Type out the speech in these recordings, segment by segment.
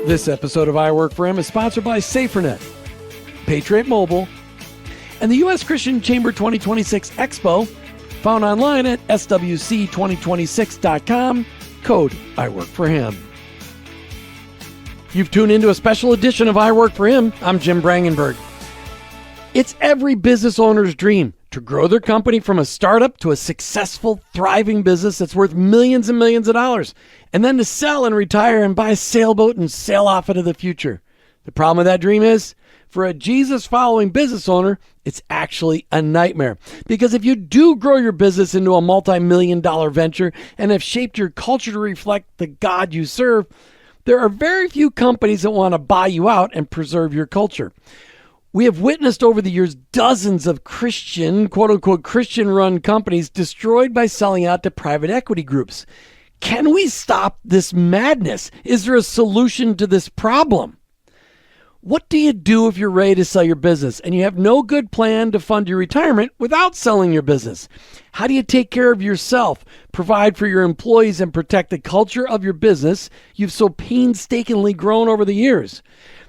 This episode of I Work For Him is sponsored by SaferNet, Patriot Mobile, and the U.S. Christian Chamber 2026 Expo, found online at swc2026.com, code I Work For Him. You've tuned into a special edition of I Work For Him. I'm Jim Brangenberg. It's every business owner's dream to grow their company from a startup to a successful, thriving business that's worth millions and millions of dollars, and then to sell and retire and buy a sailboat and sail off into the future. The problem with that dream is, for a Jesus-following business owner, it's actually a nightmare. Because if you do grow your business into a multi-million-dollar venture and have shaped your culture to reflect the God you serve, there are very few companies that want to buy you out and preserve your culture. We have witnessed over the years dozens of Christian, quote-unquote, Christian-run companies destroyed by selling out to private equity groups. Can we stop this madness? Is there a solution to this problem? What do you do if you're ready to sell your business and you have no good plan to fund your retirement without selling your business? How do you take care of yourself, provide for your employees, and protect the culture of your business you've so painstakingly grown over the years?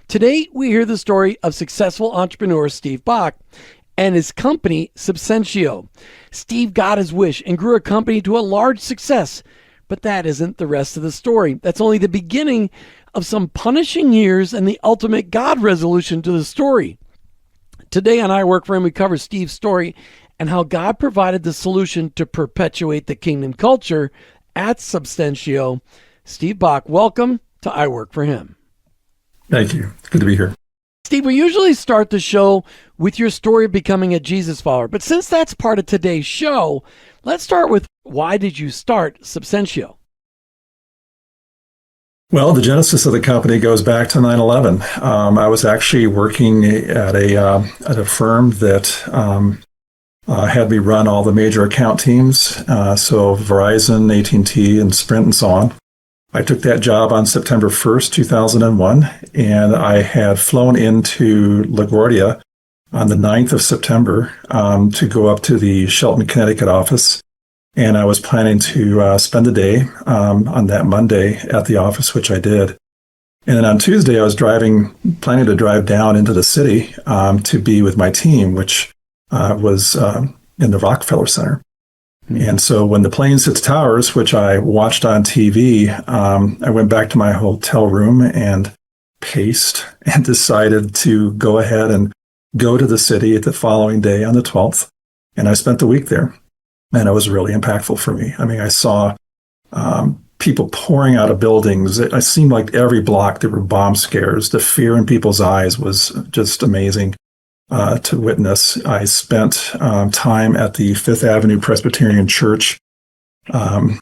Today, we hear the story of successful entrepreneur Steve Bock and his company, Subsentio. Steve got his wish and grew a company to a large success, but that isn't the rest of the story. That's only the beginning of some punishing years and the ultimate God resolution to the story. Today on I Work For Him, we cover Steve's story and how God provided the solution to perpetuate the kingdom culture at Subsentio. Steve Bock, welcome to I Work For Him. Thank you. Good to be here. Steve, we usually start the show with your story of becoming a Jesus follower, but since that's part of today's show, let's start with, why did you start Subsentio? Well, the genesis of the company goes back to 9/11. I was actually working at a firm that had me run all the major account teams, so Verizon, AT&T, and Sprint, and so on. I took that job on September 1st, 2001, and I had flown into LaGuardia on the 9th of September to go up to the Shelton, Connecticut office. And I was planning to spend the day on that Monday at the office, which I did. And then on Tuesday, I was planning to drive down into the city to be with my team, which was in the Rockefeller Center. And so when the plane hits towers, which I watched on TV, I went back to my hotel room and paced and decided to go ahead and go to the city the following day on the 12th. And I spent the week there. And it was really impactful for me. I mean, I saw people pouring out of buildings. It seemed like every block there were bomb scares. The fear in people's eyes was just amazing to witness. I spent time at the Fifth Avenue Presbyterian Church to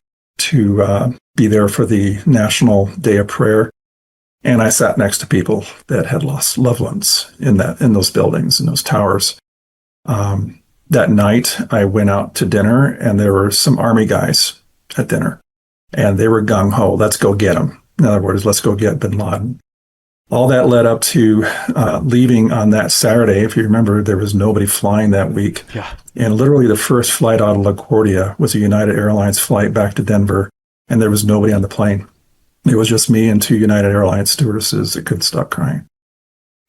be there for the National Day of Prayer. And I sat next to people that had lost loved ones in those buildings, in those towers. That night, I went out to dinner, and there were some Army guys at dinner, and they were gung-ho. Let's go get them. In other words, let's go get bin Laden. All that led up to leaving on that Saturday. If you remember, there was nobody flying that week. Yeah. And literally the first flight out of LaGuardia was a United Airlines flight back to Denver, and there was nobody on the plane. It was just me and two United Airlines stewardesses that couldn't stop crying.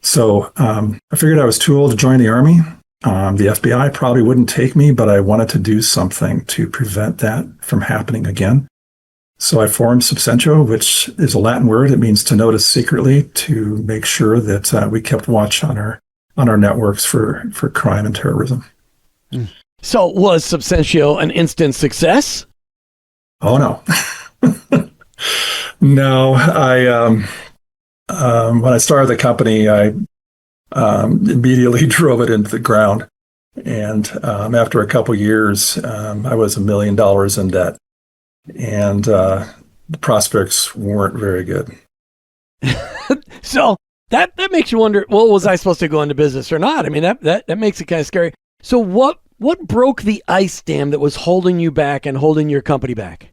So I figured I was too old to join the Army. The FBI probably wouldn't take me, but I wanted to do something to prevent that from happening again. So I formed Subsentio, which is a Latin word. It means to notice secretly, to make sure that we kept watch on our networks for crime and terrorism. So was Subsentio an instant success? Oh, no. No, when I started the company, I immediately drove it into the ground. And after a couple years, I was $1 million in debt. And the prospects weren't very good. So that makes you wonder, well, was I supposed to go into business or not? I mean, that makes it kind of scary. So what broke the ice dam that was holding you back and holding your company back?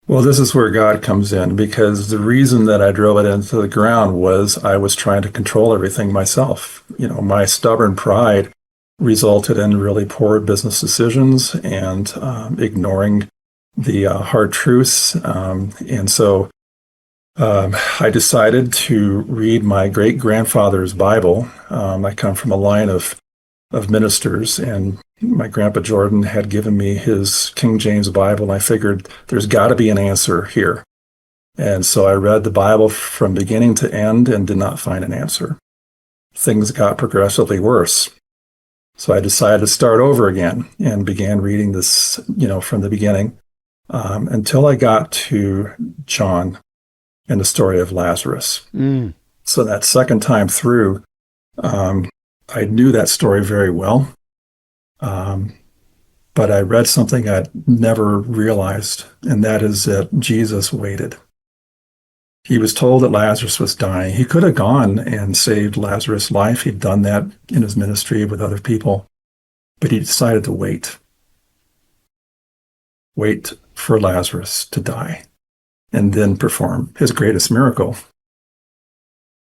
Well, this is where God comes in, because the reason that I drove it into the ground was I was trying to control everything myself. You know, my stubborn pride resulted in really poor business decisions and ignoring the hard truths. And so I decided to read my great-grandfather's Bible. I come from a line of ministers, and my grandpa Jordan had given me his King James Bible, and I figured there's got to be an answer here. And so I read the Bible from beginning to end and did not find an answer. Things got progressively worse. So I decided to start over again and began reading this, from the beginning, until I got to John and the story of Lazarus. So that second time through, I knew that story very well, but I read something I'd never realized, and that is that Jesus waited. He was told that Lazarus was dying. He could have gone and saved Lazarus' life. He'd done that in his ministry with other people, but he decided to wait. Wait for Lazarus to die, and then perform his greatest miracle.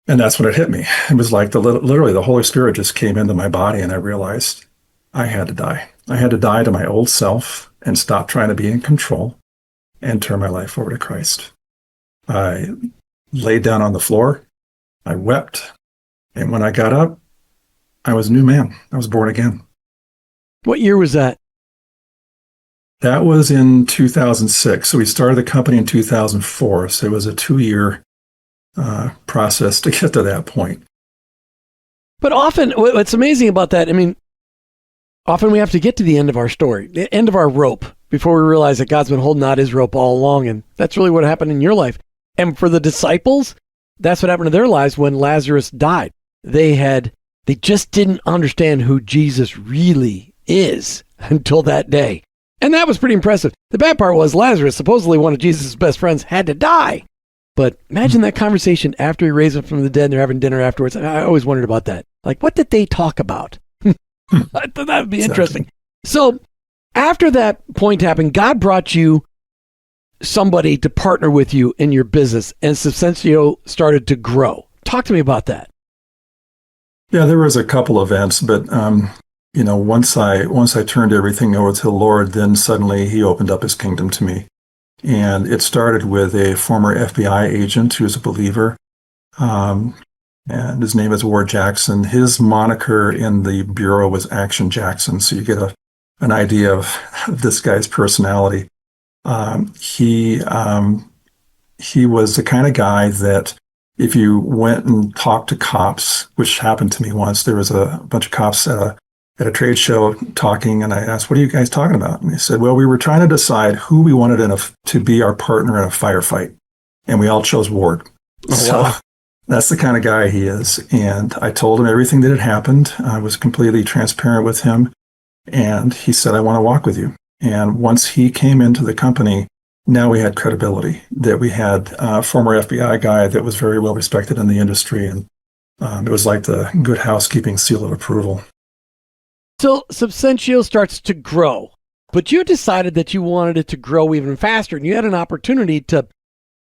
And that's when it hit me. It was like literally the Holy Spirit just came into my body, and I realized I had to die. I had to die to my old self and stop trying to be in control and turn my life over to Christ. I laid down on the floor. I wept. And when I got up, I was a new man. I was born again. What year was that? That was in 2006. So we started the company in 2004. So it was a 2-year process to get to that point. But often, what's amazing about that, often we have to get to the end of our story, the end of our rope, before we realize that God's been holding out his rope all along. And that's really what happened in your life. And for the disciples, that's what happened to their lives when Lazarus died. They just didn't understand who Jesus really is until that day. And that was pretty impressive. The bad part was Lazarus, supposedly one of Jesus' best friends, had to die. But imagine that conversation after he raised him from the dead and they're having dinner afterwards. I always wondered about that. Like, what did they talk about? I thought that would be interesting. So after that point happened, God brought you somebody to partner with you in your business, and Subsentio started to grow. Talk to me about that. Yeah, there was a couple events, but once I turned everything over to the Lord, then suddenly he opened up his kingdom to me. And it started with a former FBI agent who was a believer, and his name is Ward Jackson. His moniker in the bureau was Action Jackson, so you get an idea of this guy's personality. He was the kind of guy that if you went and talked to cops, which happened to me once, there was a bunch of cops at a trade show talking, and I asked, "What are you guys talking about?" And they said, "Well, we were trying to decide who we wanted to be our partner in a firefight, and we all chose Ward." Oh, so wow. That's the kind of guy he is. And I told him everything that had happened. I was completely transparent with him, and he said, "I want to walk with you." And once he came into the company, now we had credibility, that we had a former FBI guy that was very well respected in the industry, and it was like the good housekeeping seal of approval. So Subsentio starts to grow, but you decided that you wanted it to grow even faster, and you had an opportunity to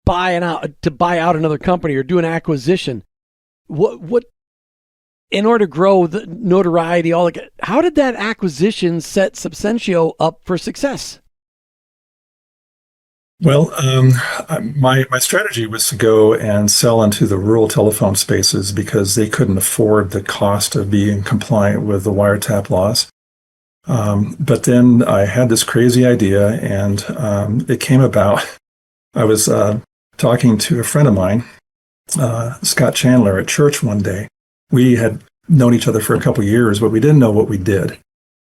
buy out another company or do an acquisition. What in order to grow the notoriety, how did that acquisition set Subsentio up for success? Well, my strategy was to go and sell into the rural telephone spaces because they couldn't afford the cost of being compliant with the wiretap laws. But then I had this crazy idea, and it came about. I was talking to a friend of mine, Scott Chandler, at church one day. We had known each other for a couple of years, but we didn't know what we did.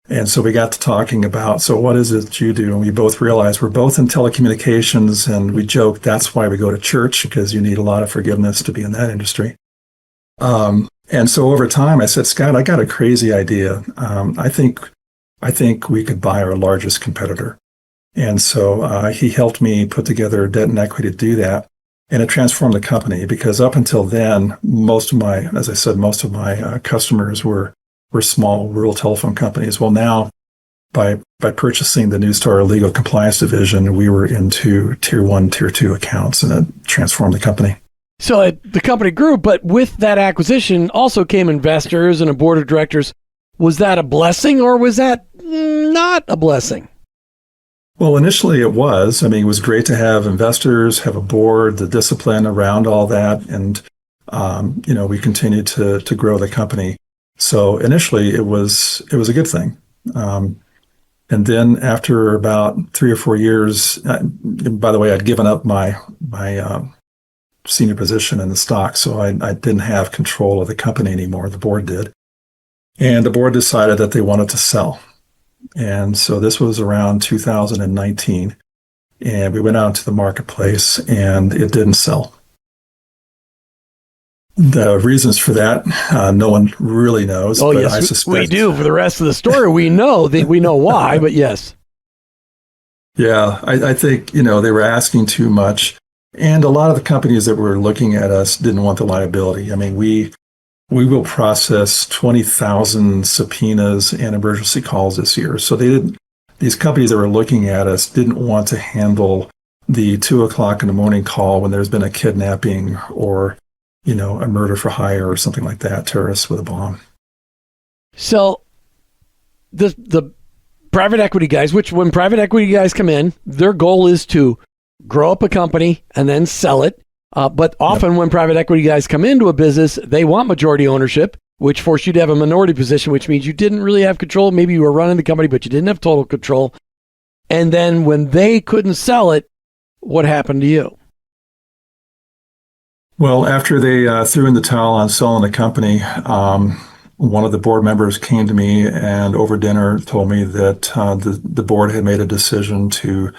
And so we got to talking about, so what is it that you do? And we both realized we're both in telecommunications, and we joked that's why we go to church, because you need a lot of forgiveness to be in that industry. And so over time, I said, "Scott, I got a crazy idea. I think we could buy our largest competitor." And so he helped me put together debt and equity to do that. And it transformed the company, because up until then, most of my customers were small rural telephone companies. Well, now by purchasing the news to our legal compliance division, we were into tier 1, tier 2 accounts, and it transformed the company. So the company grew, but with that acquisition also came investors and a board of directors. Was that a blessing, or was that not a blessing? Well, initially it was. I mean, it was great to have investors, have a board, the discipline around all that, and we continued to grow the company. So initially it was a good thing. And then after about 3 or 4 years, by the way, I'd given up my senior position in the stock, so I didn't have control of the company anymore. The board did, and the board decided that they wanted to sell. And so this was around 2019, and we went out into the marketplace, and it didn't sell. The reasons for that, no one really knows. Oh, but yes, I suspect we do. For the rest of the story, we know why, but yes. Yeah, I think, they were asking too much. And a lot of the companies that were looking at us didn't want the liability. I mean, we will process 20,000 subpoenas and emergency calls this year. So these companies that were looking at us didn't want to handle the 2:00 in the morning call when there's been a kidnapping or, a murder for hire or something like that, terrorists with a bomb. So the private equity guys, which when private equity guys come in, their goal is to grow up a company and then sell it. But often when private equity guys come into a business, they want majority ownership, which forced you to have a minority position, which means you didn't really have control. Maybe you were running the company, but you didn't have total control. And then when they couldn't sell it, what happened to you? Well, after they threw in the towel on selling the company, one of the board members came to me and over dinner told me that the board had made a decision to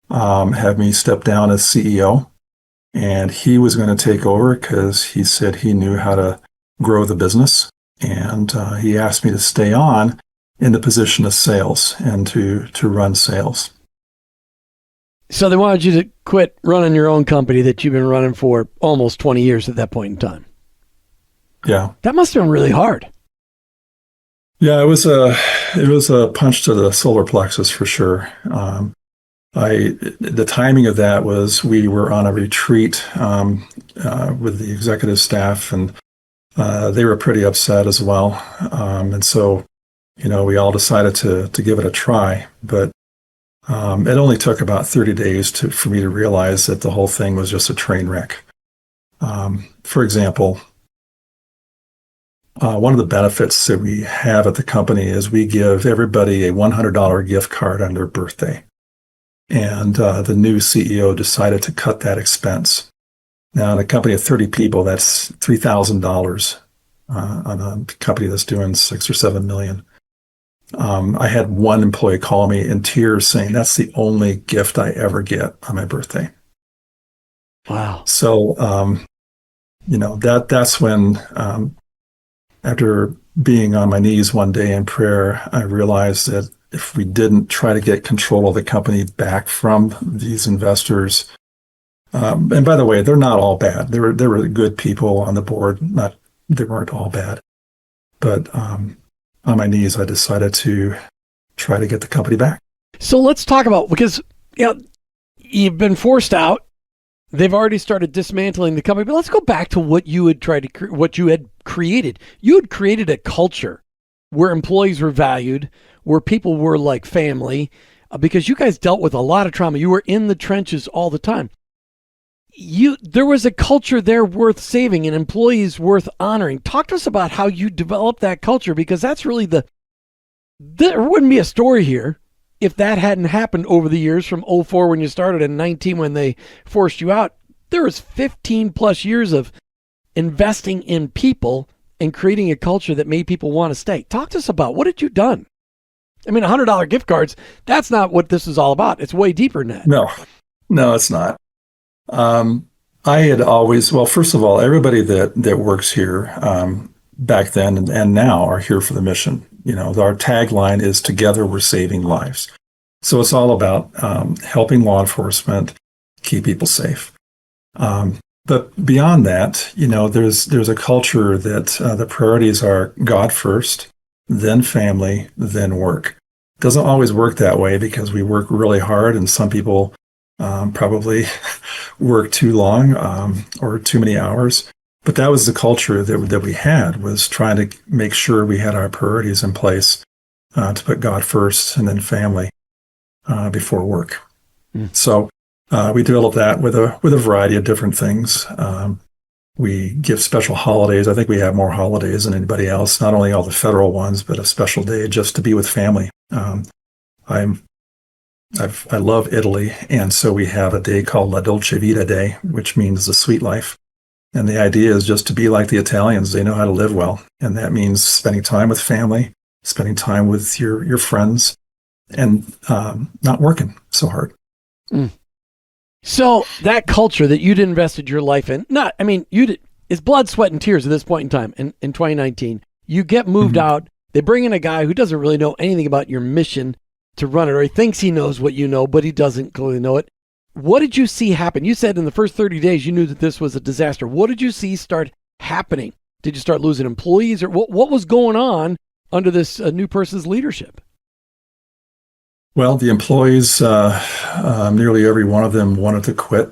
have me step down as CEO. And he was going to take over because he said he knew how to grow the business. And he asked me to stay on in the position of sales and to run sales. So they wanted you to quit running your own company that you've been running for almost 20 years at that point in time. Yeah. That must have been really hard. Yeah, it was a punch to the solar plexus for sure. The timing of that was we were on a retreat with the executive staff, and they were pretty upset as well. And so, we all decided to give it a try. But it only took about 30 days for me to realize that the whole thing was just a train wreck. For example, one of the benefits that we have at the company is we give everybody a $100 gift card on their birthday. And the new CEO decided to cut that expense. Now, in a company of 30 people, that's $3,000 on a company that's doing 6 or 7 million. I had one employee call me in tears saying, that's the only gift I ever get on my birthday. Wow. So, that's when, after being on my knees one day in prayer, I realized that if we didn't try to get control of the company back from these investors, and by the way, they're not all bad. There were good people on the board. They weren't all bad. But on my knees, I decided to try to get the company back. So let's talk about, because you've been forced out. They've already started dismantling the company. But let's go back to what you had what you had created. You had created a culture where employees were valued, where people were like family, because you guys dealt with a lot of trauma. You were in the trenches all the time. There was a culture there worth saving and employees worth honoring. Talk to us about how you developed that culture, because that's really there wouldn't be a story here if that hadn't happened over the years from 2004 when you started and 19 when they forced you out. There was 15 plus years of investing in people and creating a culture that made people want to stay. Talk to us about what had you done? I mean, $100 gift cards, that's not what this is all about. It's way deeper than that. No, it's not. I had always, well, first of all, everybody that works here back then and now are here for the mission. Our tagline is "Together we're saving lives." So it's all about helping law enforcement keep people safe. But beyond that, there's a culture that the priorities are God first, then family, then work. It doesn't always work that way because we work really hard, and some people probably work too long or too many hours. But that was the culture that we had, was trying to make sure we had our priorities in place to put God first and then family. before work. So we developed that with a variety of different things. We give special holidays. I think we have more holidays than anybody else, not only all the federal ones, but a special day just to be with family. I love Italy, and so we have a day called La Dolce Vita Day, which means the sweet life. And the idea is just to be like the Italians. They know how to live well, and that means spending time with family, spending time with your friends, and not working so hard. So that culture that you'd invested your life in, it's blood, sweat, and tears at this point in time. In 2019, you get moved out. They bring in a guy who doesn't really know anything about your mission to run it, or he thinks he knows what you know, but he doesn't clearly know it. What did you see happen? You said in the first 30 days, you knew that this was a disaster. What did you see start happening? Did you start losing employees, or what was going on under this new person's leadership? Well, the employees, nearly every one of them wanted to quit.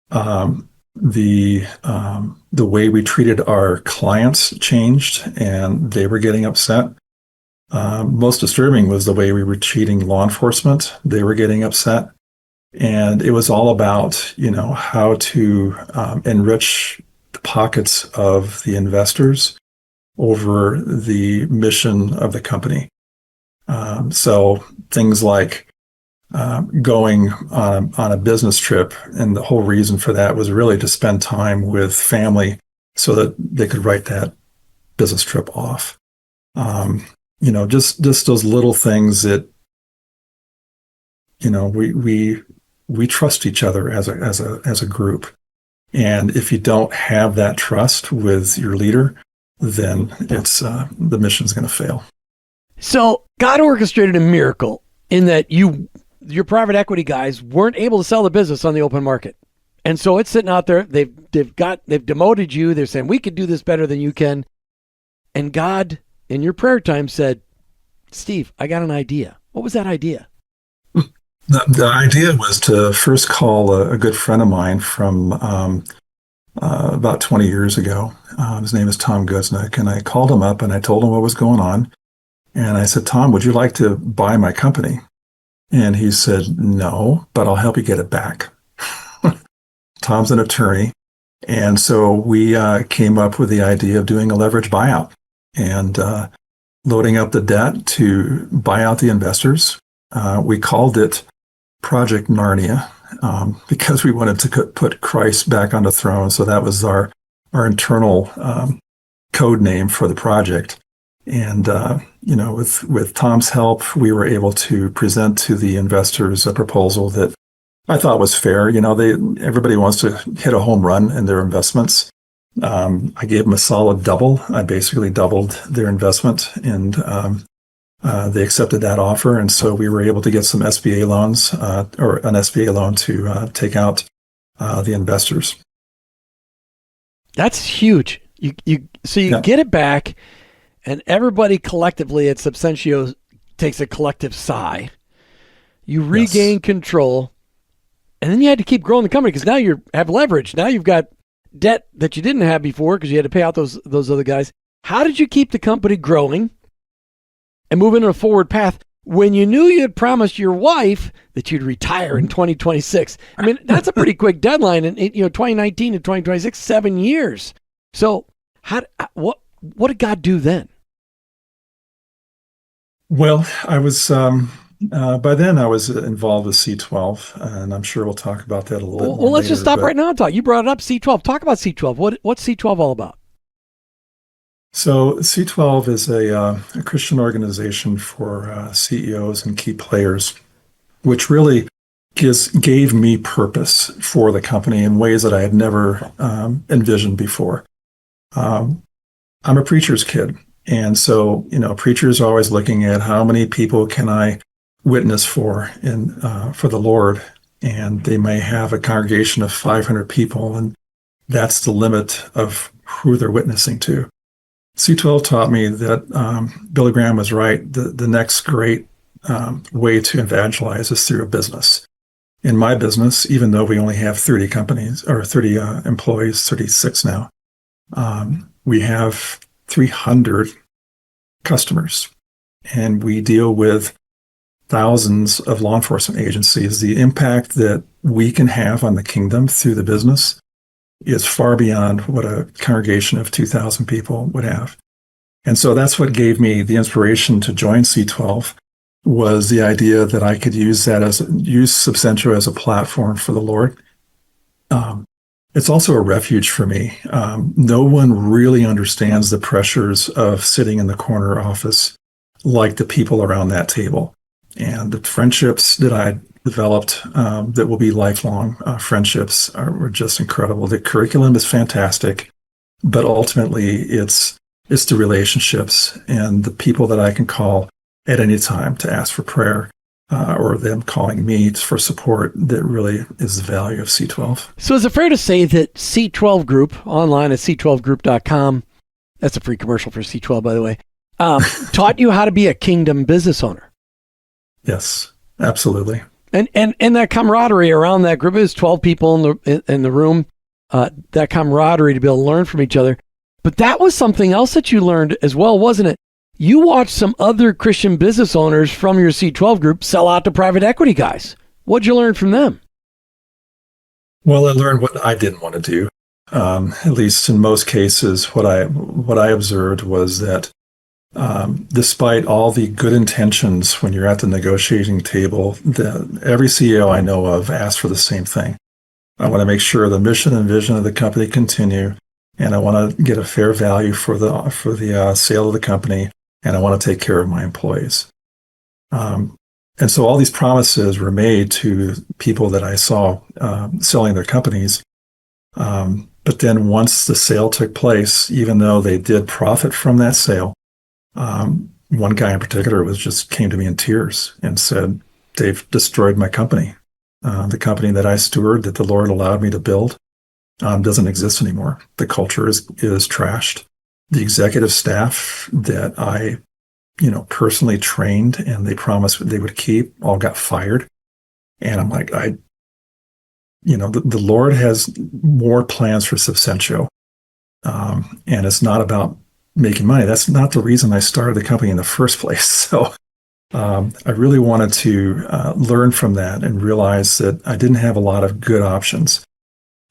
The way we treated our clients changed, and they were getting upset. Most disturbing was the way we were treating law enforcement. They were getting upset. And it was all about, how to enrich the pockets of the investors over the mission of the company. So things like going on a business trip, and the whole reason for that was really to spend time with family so that they could write that business trip off. Just those little things that, we trust each other as a group. And if you don't have that trust with your leader, then it's the mission's going to fail. So God orchestrated a miracle in that your private equity guys weren't able to sell the business on the open market. And so it's sitting out there. They've demoted you. They're saying, we could do this better than you can. And God, in your prayer time, said, Steve, I got an idea. What was that idea? The idea was to first call a good friend of mine from about 20 years ago. His name is Tom Guznick. And I called him up and I told him what was going on. And I said, Tom, would you like to buy my company? And he said, no, but I'll help you get it back. Tom's an attorney. And so we came up with the idea of doing a leverage buyout and loading up the debt to buy out the investors. We called it Project Narnia because we wanted to put Christ back on the throne. So that was our internal code name for the project. And, with Tom's help, we were able to present to the investors a proposal that I thought was fair. Everybody wants to hit a home run in their investments. I gave them a solid double. I basically doubled their investment, and they accepted that offer. And so we were able to get some SBA loans, or an SBA loan to take out the investors. That's huge. You get it back. And everybody collectively at Subsentio takes a collective sigh. You regain control, and then you had to keep growing the company because now you have leverage. Now you've got debt that you didn't have before because you had to pay out those other guys. How did you keep the company growing and moving on a forward path when you knew you had promised your wife that you'd retire in 2026? I mean, that's a pretty quick deadline. And 2019 to 2026, 7 years. So what did God do then? Well, I was by then I was involved with C12, and I'm sure we'll talk about that a little bit more. Well, let's just stop right now and talk. You brought it up, C12. Talk about C12. What's C12 all about? So C12 is a Christian organization for CEOs and key players, which really gave me purpose for the company in ways that I had never envisioned before. I'm a preacher's kid. And so, preachers are always looking at how many people can I witness for the Lord. And they may have a congregation of 500 people, and that's the limit of who they're witnessing to. C12 taught me that Billy Graham was right. The next great way to evangelize is through a business. In my business, even though we only have 30 companies or 30 employees, 36 now, we have 300 customers, and we deal with thousands of law enforcement agencies, the impact that we can have on the kingdom through the business is far beyond what a congregation of 2,000 people would have. And so that's what gave me the inspiration to join C12, was the idea that I could use Subsentio as a platform for the Lord. It's also a refuge for me. No one really understands the pressures of sitting in the corner office like the people around that table. And the friendships that I developed that will be lifelong friendships were just incredible. The curriculum is fantastic, but ultimately it's the relationships and the people that I can call at any time to ask for prayer, or them calling me for support, that really is the value of C12. So is it fair to say that C12 Group, online at c12group.com, that's a free commercial for C12, by the way, taught you how to be a kingdom business owner? Yes, absolutely. And that camaraderie around that group, is 12 people in the room, that camaraderie to be able to learn from each other. But that was something else that you learned as well, wasn't it? You watched some other Christian business owners from your C12 group sell out to private equity guys. What'd you learn from them? Well, I learned what I didn't want to do. At least in most cases, what I observed was that despite all the good intentions when you're at the negotiating table, every CEO I know of asks for the same thing. I want to make sure the mission and vision of the company continue, and I want to get a fair value for the sale of the company, and I want to take care of my employees. And so all these promises were made to people that I saw selling their companies. But then once the sale took place, even though they did profit from that sale, one guy in particular came to me in tears and said, "They've destroyed my company. The company that I steward, that the Lord allowed me to build, doesn't exist anymore. The culture is trashed. The executive staff that I, personally trained and they promised they would keep, all got fired." And I'm like, the Lord has more plans for Subsentio. And it's not about making money. That's not the reason I started the company in the first place. So I really wanted to learn from that and realize that I didn't have a lot of good options.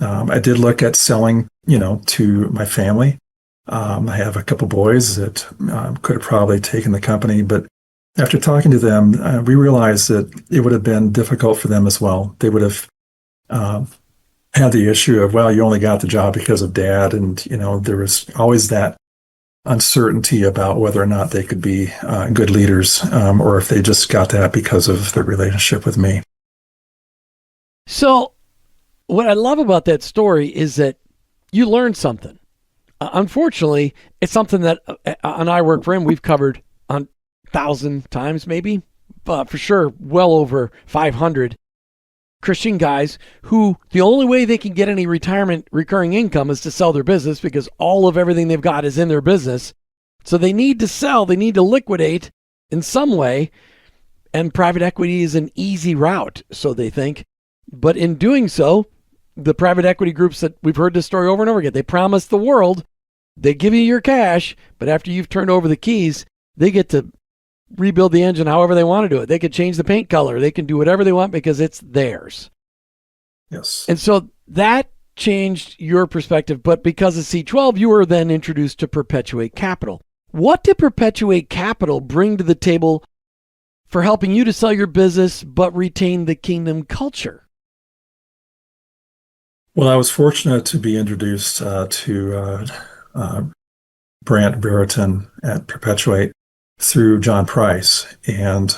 I did look at selling, to my family. I have a couple boys that could have probably taken the company, but after talking to them, we realized that it would have been difficult for them as well. They would have had the issue of, well, you only got the job because of dad. And, there was always that uncertainty about whether or not they could be good leaders, or if they just got that because of their relationship with me. So what I love about that story is that you learned something. Unfortunately, it's something that on I Work for Him we've covered 1,000 times, maybe, but for sure, well over 500 Christian guys who the only way they can get any retirement recurring income is to sell their business, because all of everything they've got is in their business. So they need to sell, they need to liquidate in some way, and private equity is an easy route, so they think. But in doing so, the private equity groups that we've heard this story over and over again, they promise the world, they give you your cash, but after you've turned over the keys, they get to rebuild the engine however they want to do it. They can change the paint color. They can do whatever they want because it's theirs. Yes. And so that changed your perspective, but because of C12, you were then introduced to Perpetuate Capital. What did Perpetuate Capital bring to the table for helping you to sell your business but retain the kingdom culture? Well, I was fortunate to be introduced to Brant Brereton at Perpetuate through John Price. And,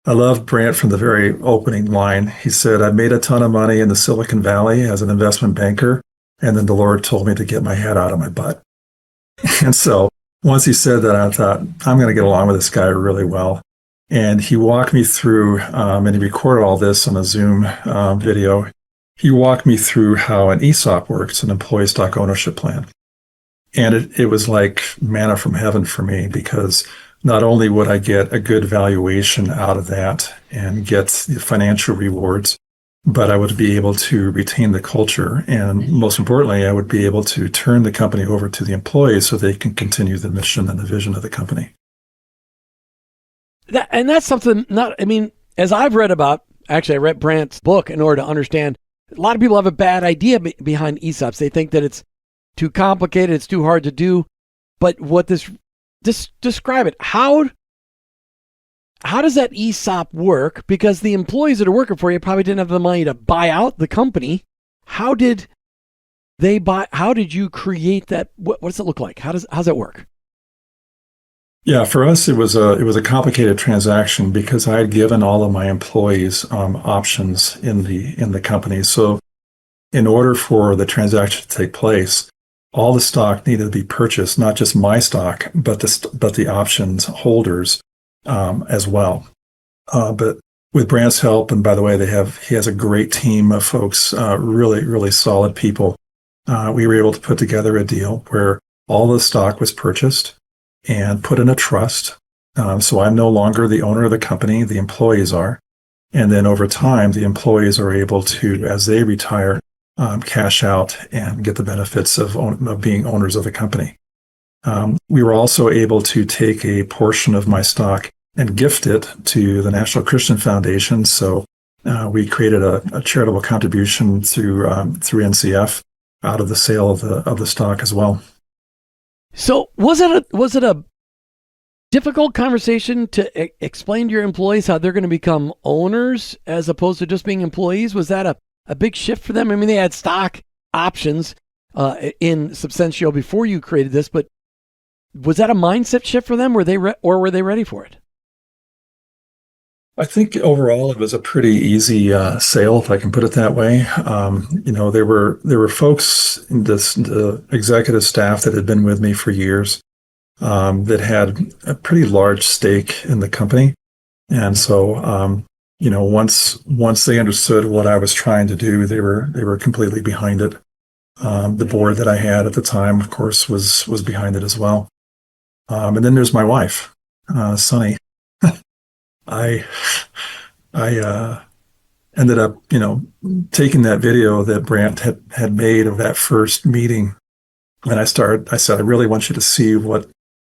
I love Brant from the very opening line. He said, "I made a ton of money in the Silicon Valley as an investment banker, and then the Lord told me to get my head out of my butt." And so once he said that, I thought, I'm going to get along with this guy really well. And he walked me through, and he recorded all this on a Zoom video. He walked me through how an ESOP works, an employee stock ownership plan. And it was like manna from heaven for me, because not only would I get a good valuation out of that and get the financial rewards, but I would be able to retain the culture. And most importantly, I would be able to turn the company over to the employees so they can continue the mission and the vision of the company. That's something as I've read about, actually I read Brandt's book in order to understand, a lot of people have a bad idea behind ESOPs. They think that it's too complicated, it's too hard to do. But what describe it. How does that ESOP work? Because the employees that are working for you probably didn't have the money to buy out the company. How did you create that? What does it look like? How's that work? Yeah, for us, it was a complicated transaction because I had given all of my employees options in the company. So in order for the transaction to take place, all the stock needed to be purchased, not just my stock, but the options holders as well. But with Brandt's help, and by the way, he has a great team of folks, really, really solid people. We were able to put together a deal where all the stock was purchased and put in a trust. So I'm no longer the owner of the company, the employees are. And then over time, the employees are able to, as they retire, cash out and get the benefits of being owners of the company. We were also able to take a portion of my stock and gift it to the National Christian Foundation. So we created a charitable contribution through NCF out of the sale of the stock as well. So was it a difficult conversation to explain to your employees how they're going to become owners as opposed to just being employees? Was that a big shift for them? I mean, they had stock options in Subsentio before you created this, but was that a mindset shift for them? Were they ready for it? I think overall it was a pretty easy sale, if I can put it that way. There were folks in the executive staff that had been with me for years that had a pretty large stake in the company, and so once they understood what I was trying to do, they were completely behind it. The board that I had at the time, of course, was behind it as well. And then there's my wife, Sunny. I ended up, taking that video that Brandt had made of that first meeting. And I said, I really want you to see what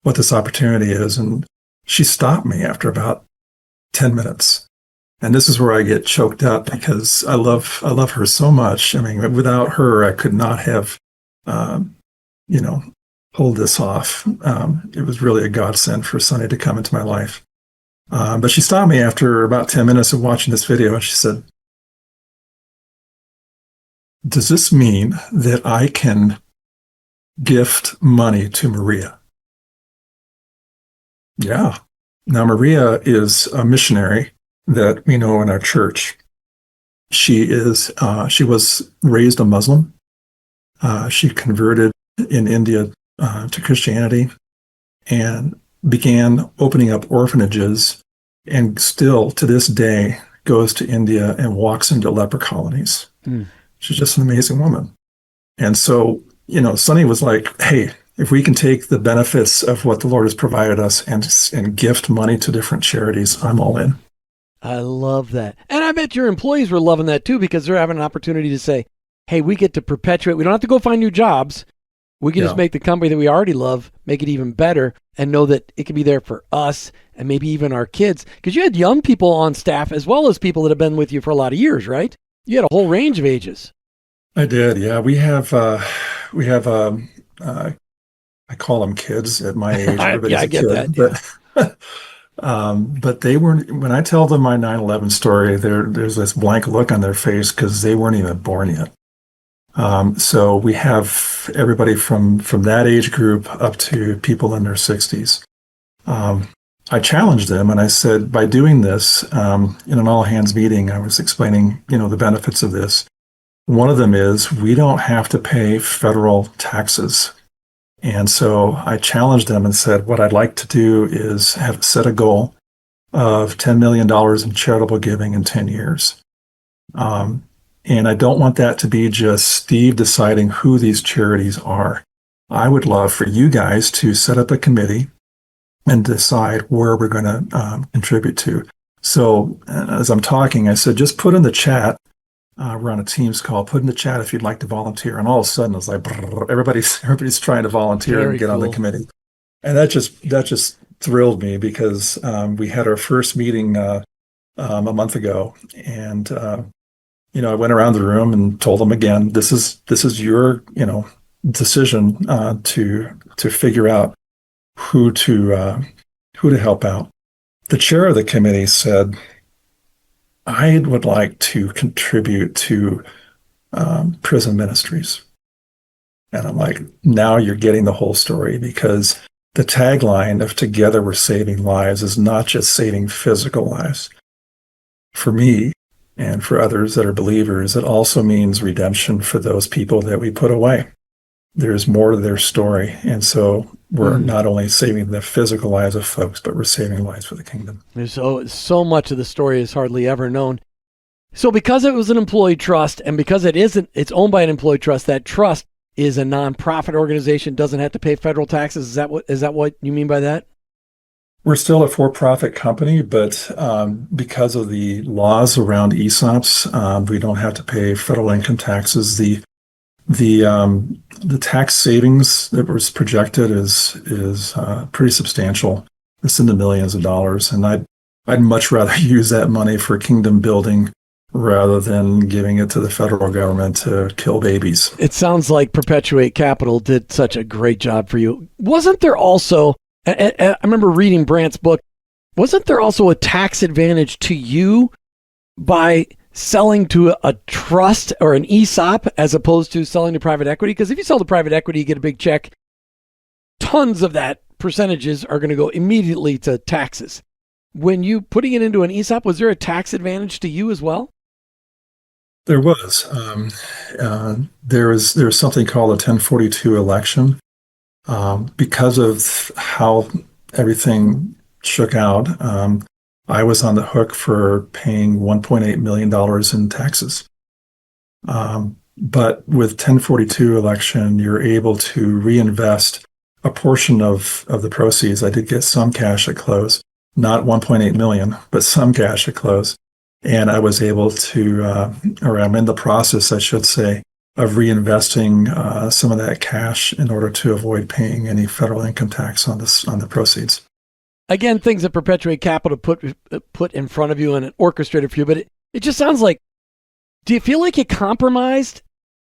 this opportunity is. And she stopped me after about 10 minutes. And this is where I get choked up because I love her so much. I mean, without her, I could not have, pulled this off. It was really a godsend for Sunny to come into my life. But she stopped me after about 10 minutes of watching this video, and she said, "Does this mean that I can gift money to Maria?" Yeah. Now, Maria is a missionary that we know in our church. She was raised a Muslim. She converted in India to Christianity and began opening up orphanages, and still to this day goes to India and walks into leper colonies. She's just an amazing woman. And so, Sunny was like, hey, if we can take the benefits of what the Lord has provided us and gift money to different charities, I'm all in. I love that. And I bet your employees were loving that too, because they're having an opportunity to say, hey, we get to perpetuate. We don't have to go find new jobs. We can just make the company that we already love, make it even better, and know that it can be there for us and maybe even our kids. Because you had young people on staff as well as people that have been with you for a lot of years, right? You had a whole range of ages. I did, yeah. We have I call them kids at my age. I get kid, that. Yeah. But they weren't. When I tell them my 9/11 story, there's this blank look on their face because they weren't even born yet. So we have everybody from that age group up to people in their 60s. I challenged them and I said, by doing this, in an all-hands meeting, I was explaining, the benefits of this. One of them is we don't have to pay federal taxes. And so I challenged them and said, what I'd like to do is set a goal of $10 million in charitable giving in 10 years. And I don't want that to be just Steve deciding who these charities are. I would love for you guys to set up a committee and decide where we're going to contribute to. So as I'm talking, I said, just put in the chat. We're on a Teams call. Put in the chat if you'd like to volunteer. And all of a sudden, it's like everybody's trying to volunteer and get on the committee. And that just thrilled me because we had our first meeting a month ago, and I went around the room and told them again, this is your decision to figure out who to help out. The chair of the committee said, I would like to contribute to prison ministries. And I'm like, now you're getting the whole story, because the tagline of Together We're Saving Lives is not just saving physical lives. For me and for others that are believers, it also means redemption for those people that we put away. There's more to their story. And so we're not only saving the physical lives of folks, but we're saving lives for the kingdom. So much of the story is hardly ever known. So because it was an employee trust, and because it's owned by an employee trust, that trust is a nonprofit organization, doesn't have to pay federal taxes. Is that what you mean by that? We're still a for-profit company, but because of the laws around ESOPs, we don't have to pay federal income taxes. The tax savings that was projected is pretty substantial. It's in the millions of dollars, and I'd much rather use that money for kingdom building rather than giving it to the federal government to kill babies. It sounds like Perpetuate Capital did such a great job for you. Wasn't there also, I remember reading Brandt's book, wasn't there also a tax advantage to you by selling to a trust or an ESOP as opposed to selling to private equity? Because if you sell to private equity, you get a big check. Tons of that percentages are going to go immediately to taxes. When you putting it into an ESOP, was there a tax advantage to you as well? There was. There was something called a 1042 election. Because of how everything shook out, I was on the hook for paying $1.8 million in taxes. But with 1042 election, you're able to reinvest a portion of the proceeds. I did get some cash at close, not 1.8 million, but some cash at close. And I was able to, or I'm in the process, I should say, of reinvesting some of that cash in order to avoid paying any federal income tax on the proceeds. Again, things that Perpetuate Capital put in front of you and orchestrated for you, but it just sounds like, do you feel like you compromised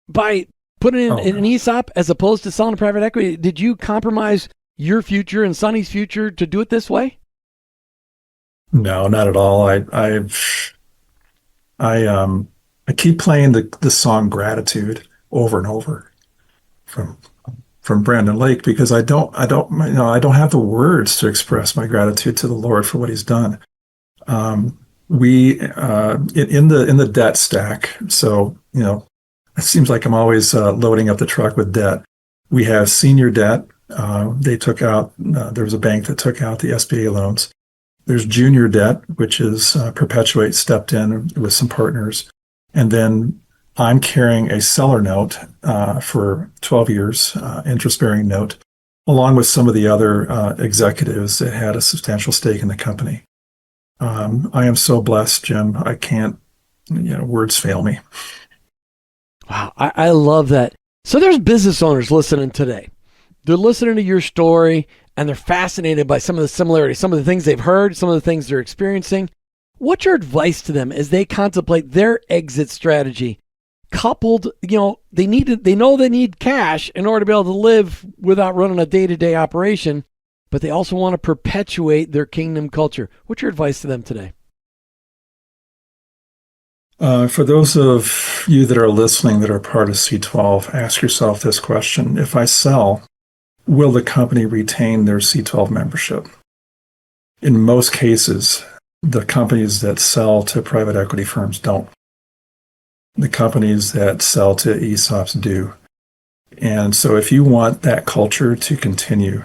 by putting it in an ESOP as opposed to selling to private equity? Did you compromise your future and Sonny's future to do it this way? No, not at all. I keep playing the song Gratitude over and over from Brandon Lake, because I don't have the words to express my gratitude to the Lord for what he's done. We in the debt stack. So, it seems like I'm always loading up the truck with debt. We have senior debt. They took out, there was a bank that took out the SBA loans. There's junior debt, which is Perpetuate stepped in with some partners. And then I'm carrying a seller note for 12 years, interest-bearing note, along with some of the other executives that had a substantial stake in the company. I am so blessed, Jim. I can't, words fail me. Wow, I love that. So there's business owners listening today. They're listening to your story, and they're fascinated by some of the similarities, some of the things they've heard, some of the things they're experiencing. What's your advice to them as they contemplate their exit strategy? Coupled, they know they need cash in order to be able to live without running a day-to-day operation, but they also want to perpetuate their kingdom culture. What's your advice to them today? For those of you that are listening that are part of C12, ask yourself this question. If I sell, will the company retain their C12 membership? In most cases, the companies that sell to private equity firms don't. The companies that sell to ESOPs do. And so if you want that culture to continue,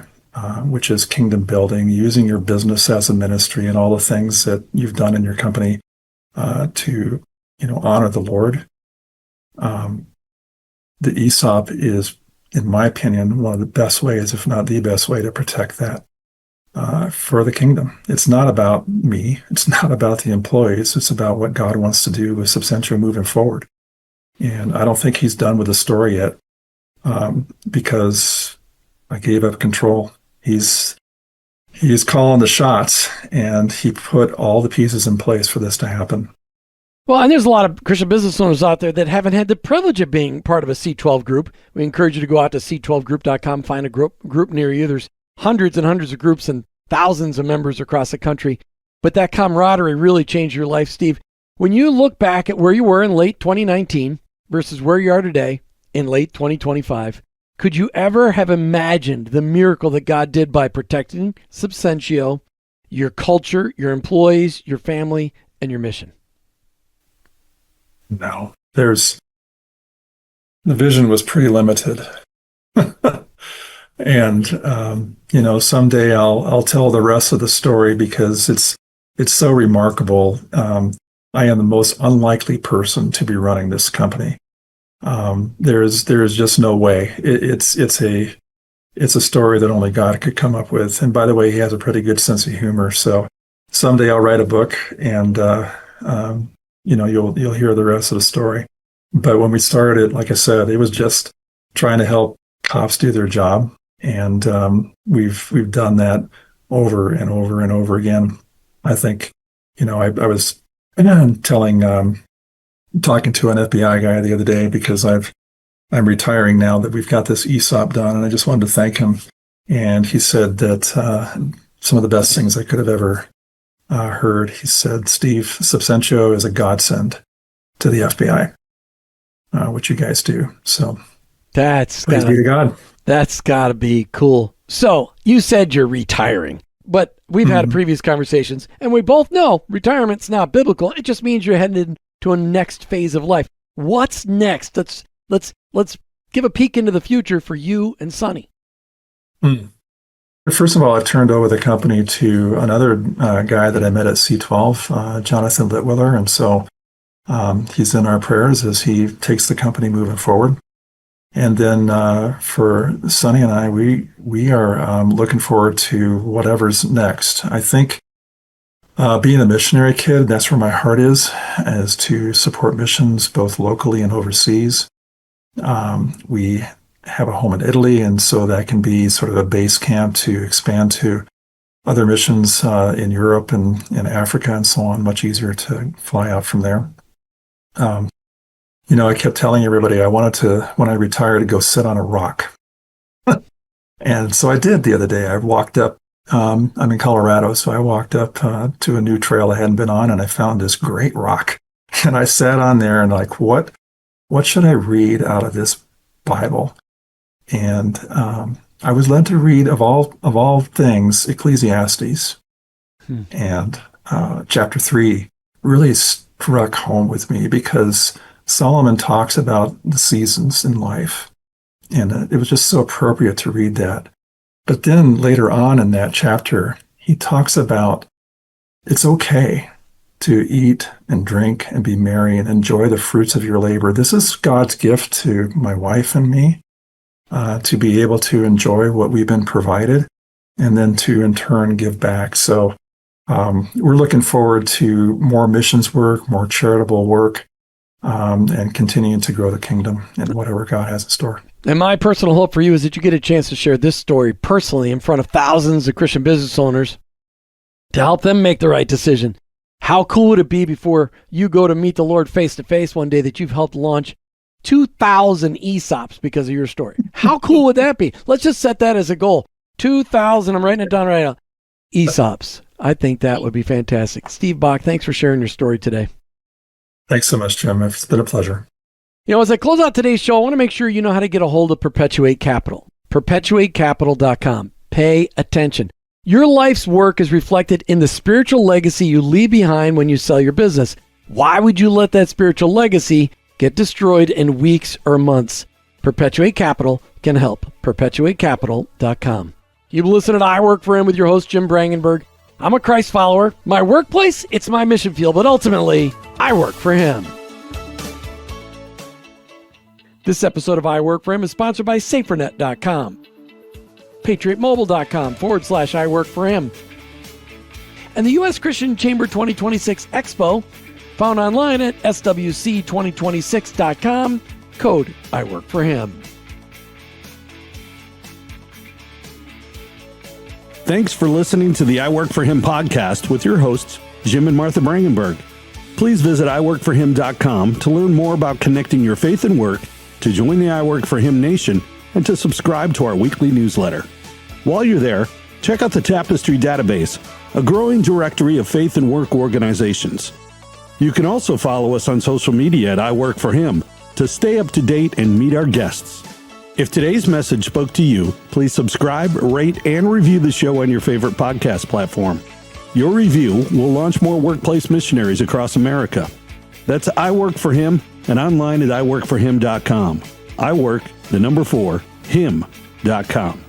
which is kingdom building, using your business as a ministry and all the things that you've done in your company to honor the Lord, the ESOP is, in my opinion, one of the best ways, if not the best way, to protect that for the kingdom. It's not about me. It's not about the employees. It's about what God wants to do with Subsentio moving forward. And I don't think he's done with the story yet because I gave up control. He's He's calling the shots, and he put all the pieces in place for this to happen. Well, and there's a lot of Christian business owners out there that haven't had the privilege of being part of a C12 group. We encourage you to go out to c12group.com, find a group near you. There's hundreds and hundreds of groups and thousands of members across the country. But that camaraderie really changed your life, Steve. When you look back at where you were in late 2019 versus where you are today in late 2025, could you ever have imagined the miracle that God did by protecting Subsentio, your culture, your employees, your family, and your mission? No, the vision was pretty limited. And, someday I'll tell the rest of the story because it's so remarkable. I am the most unlikely person to be running this company. There's just no way. It's a story that only God could come up with. And by the way, he has a pretty good sense of humor. So someday I'll write a book and, you'll hear the rest of the story. But when we started, like I said, it was just trying to help cops do their job. And we've done that over and over and over again. I think, I was talking to an FBI guy the other day because I'm retiring now that we've got this ESOP done, and I just wanted to thank him. And he said that some of the best things I could have ever heard. He said, Steve, Subsentio is a godsend to the FBI, what you guys do. So praise be to God. That's got to be cool. So you said you're retiring, but we've had previous conversations, and we both know retirement's not biblical. It just means you're headed to a next phase of life. What's next? Let's give a peek into the future for you and Sonny. First of all, I've turned over the company to another guy that I met at C12, Jonathan Litwiller, and so he's in our prayers as he takes the company moving forward. And then for Sonny and I, we are looking forward to whatever's next. I think being a missionary kid, that's where my heart is to support missions both locally and overseas. We have a home in Italy, and so that can be sort of a base camp to expand to other missions in Europe and in Africa and so on. Much easier to fly out from there. I kept telling everybody I wanted to, when I retire, to go sit on a rock. And so I did the other day. I walked up, I'm in Colorado, so I walked up to a new trail I hadn't been on, and I found this great rock. And I sat on there and like, what should I read out of this Bible? And I was led to read, of all things, Ecclesiastes. And chapter 3 really struck home with me because Solomon talks about the seasons in life, and it was just so appropriate to read that. But then later on in that chapter, he talks about it's okay to eat and drink and be merry and enjoy the fruits of your labor. This is God's gift to my wife and me, to be able to enjoy what we've been provided and then to in turn give back. So we're looking forward to more missions work, more charitable work, and continuing to grow the kingdom and whatever God has in store. And my personal hope for you is that you get a chance to share this story personally in front of thousands of Christian business owners to help them make the right decision. How cool would it be before you go to meet the Lord face to face one day that you've helped launch 2,000 ESOPs because of your story? How cool would that be? Let's just set that as a goal. 2,000, I'm writing it down right now. ESOPs. I think that would be fantastic. Steve Bock, thanks for sharing your story today. Thanks so much, Jim. It's been a pleasure. As I close out today's show, I want to make sure you know how to get a hold of Perpetuate Capital. PerpetuateCapital.com. Pay attention. Your life's work is reflected in the spiritual legacy you leave behind when you sell your business. Why would you let that spiritual legacy get destroyed in weeks or months? Perpetuate Capital can help. PerpetuateCapital.com. You've listened to I Work for Him with your host, Jim Brangenberg. I'm a Christ follower. My workplace, it's my mission field, but ultimately, I work for Him. This episode of I Work for Him is sponsored by SaferNet.com, PatriotMobile.com/I Work for Him, and the U.S. Christian Chamber 2026 Expo, found online at SWC2026.com, code I Work for Him. Thanks for listening to the I Work For Him podcast with your hosts, Jim and Martha Brangenberg. Please visit iworkforhim.com to learn more about connecting your faith and work, to join the I Work For Him Nation, and to subscribe to our weekly newsletter. While you're there, check out the Tapestry database, a growing directory of faith and work organizations. You can also follow us on social media at I Work For Him to stay up to date and meet our guests. If today's message spoke to you, please subscribe, rate, and review the show on your favorite podcast platform. Your review will launch more workplace missionaries across America. That's I Work For Him and online at iworkforhim.com. I work, the number 4, him.com.